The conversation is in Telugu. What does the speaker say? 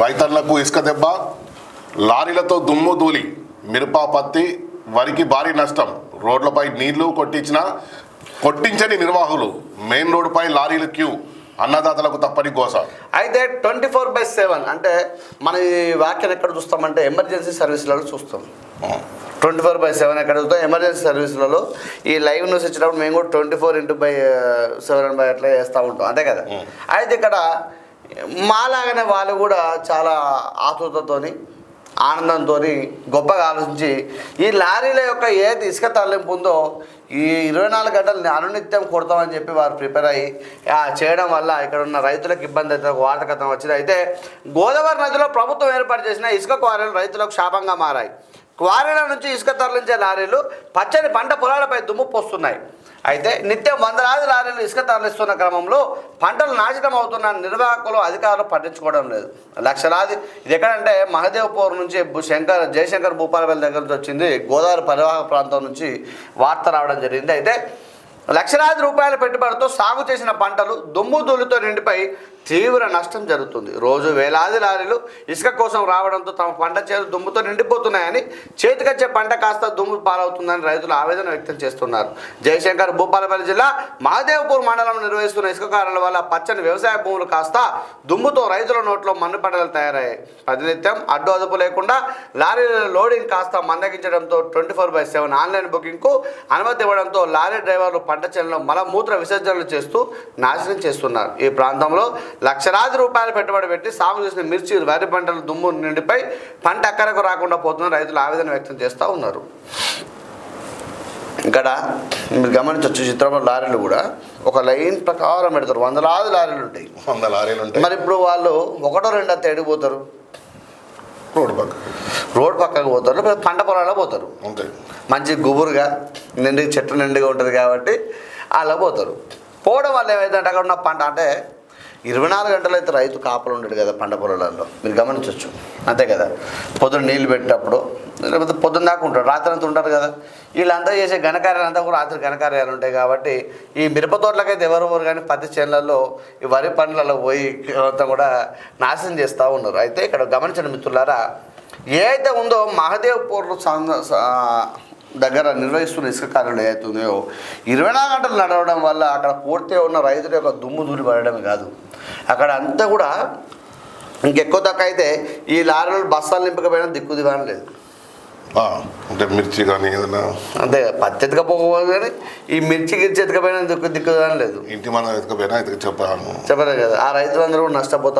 రైతన్నకు ఇసుక దెబ్బ, లారీలతో దుమ్ము ధూళి, మిరప పత్తి వరికి భారీ నష్టం. రోడ్లపై నీళ్లు కొట్టించని నిర్వాహకులు, మెయిన్ రోడ్డుపై లారీల క్యూ, అన్నదాతలకు తప్పని గోస. అయితే 24/7 అంటే మన ఈ వాక్యం ఎక్కడ చూస్తామంటే ఎమర్జెన్సీ సర్వీసులలో చూస్తాం. 24/7 ఎక్కడ చూస్తాం? ఎమర్జెన్సీ సర్వీసులలో ఈ లైవ్ న్యూస్ ఇచ్చినప్పుడు మేము కూడా 24/7 అట్లా చేస్తూ ఉంటాం, అంతే కదా. అయితే ఇక్కడ మాలాగానే వాళ్ళు కూడా చాలా ఆతృతతోని ఆనందంతో గొప్పగా ఆలోచించి ఈ లారీల యొక్క ఏది ఇసుక తరలింపు ఉందో ఈ 24 గంటలు అనునిత్యం కొడతామని చెప్పి వారు ప్రిపేర్ అయ్యి చేయడం వల్ల ఇక్కడ ఉన్న రైతులకు ఇబ్బంది అయితే ఒక వార్తకథం వచ్చింది. అయితే గోదావరి నదిలో ప్రభుత్వం ఏర్పాటు చేసిన ఇసుక క్వారీలు రైతులకు శాపంగా మారాయి. క్వారీల నుంచి ఇసుక తరలించే లారీలు పచ్చని పంట పొలాలపై దుమ్ము పోస్తున్నాయి. అయితే నిత్యం వందలాది లారీలు ఇసుక తరలిస్తున్న క్రమంలో పంటలు నాశనం అవుతున్న నిర్వాహకులు అధికారులు పట్టించుకోవడం లేదు. లక్షలాది ఇది ఎక్కడంటే మహదేవ్పూర్ నుంచి జయశంకర్ భూపాలపల్లి దగ్గర నుంచి వచ్చింది. గోదావరి పరివాహక ప్రాంతం నుంచి వార్త రావడం జరిగింది. అయితే లక్షలాది రూపాయల పెట్టుబడితో సాగు చేసిన పంటలు దుమ్ము ధూళితో నిండిపై తీవ్ర నష్టం జరుగుతుంది. రోజు వేలాది లారీలు ఇసుక కోసం రావడంతో తమ పంట చేలు దుమ్ముతో నిండిపోతున్నాయని, చేతికొచ్చే పంట కాస్త దుమ్ము పాలవుతుందని రైతులు ఆవేదన వ్యక్తం చేస్తున్నారు. జయశంకర్ భూపాలపల్లి జిల్లా మహదేవ్పూర్ మండలంలో నిర్వహిస్తున్న ఇసుక కార్యాల వల్ల పచ్చని వ్యవసాయ భూములు కాస్త దుమ్ముతో రైతుల నోట్లో మన్ను పంటలు తయారయ్యాయి. ప్రతినిత్యం అడ్డు అదుపు లేకుండా లారీల లోడింగ్ కాస్త మందగించడంతో 24/7 ఆన్లైన్ బుకింగ్కు అనుమతి ఇవ్వడంతో లారీ డ్రైవర్లు పంట చేలలో మలమూత్ర విసర్జనలు చేస్తూ నాశనం చేస్తున్నారు. ఈ ప్రాంతంలో లక్షలాది రూపాయలు పెట్టుబడి పెట్టి సాగు చేసిన మిర్చి, వరి పంటల దుమ్ము నిండిపై పంట అక్కరకు రాకుండా పోతున్న రైతులు ఆవేదన వ్యక్తం చేస్తూ ఉన్నారు. ఇక్కడ మీరు గమనించవచ్చు, చిత్రంలో లారీలు కూడా ఒక లైన్ ప్రకారం పెడతారు. వందలాది లారీలు ఉంటాయి. 100 లారీలు ఉంటాయి. మరి ఇప్పుడు వాళ్ళు ఒకటో రెండో తేడిపోతారు, రోడ్ పక్కకు పోతారు, పంట పొలాల్లో పోతారు. మంచి గుబురుగా చెట్టు నిండుగా ఉంటుంది కాబట్టి అలా పోతారు. పోవడం వల్ల ఏమైందంటే అక్కడ ఉన్న పంట అంటే 24 గంటలు అయితే రైతు కాపలు ఉండడు కదా పంట పొలాలలో, మీరు గమనించవచ్చు, అంతే కదా. పొద్దున్న నీళ్ళు పెట్టేటప్పుడు లేకపోతే పొద్దున్న దాకా ఉంటాడు, రాత్రి అంతా ఉంటారు కదా. వీళ్ళంతా చేసే ఘనకార్యాలంతా కూడా రాత్రి ఘనకార్యాలు ఉంటాయి కాబట్టి ఈ మిరప తోటలకైతే ఎవరెవరు కానీ పత్తి చేనులలో ఈ వరి పండ్లలో పోయి అంతా కూడా నాశనం చేస్తూ ఉన్నారు. అయితే ఇక్కడ గమనించండి మిత్రులారా, ఏదైతే ఉందో మహదేవ్పూర్ దగ్గర నిర్వహిస్తున్న ఇసుక కార్యాలు ఏదైతే ఉన్నాయో 24 గంటలు నడవడం వల్ల అక్కడ పూర్తిగా ఉన్న రైతుల యొక్క దుమ్ము ధూళి పడడమే కాదు, అక్కడ అంతా కూడా ఇంకెక్కువ తక్కువ అయితే ఈ లారీలు బస్తాలు నింపకపోయినా దిక్కు దిగాని లేదు. అంటే మిర్చి కానీ ఏదైనా అంతే పత్తి ఎత్తుకపోకపోదు కానీ ఈ మిర్చి గిర్చి ఎత్తుకపోయినా దిక్కు దిగాని లేదు. ఇంటి మనం ఎత్తుకపోయినా చెప్పలేదు కదా. ఆ రైతులందరూ కూడా నష్టపోతారు.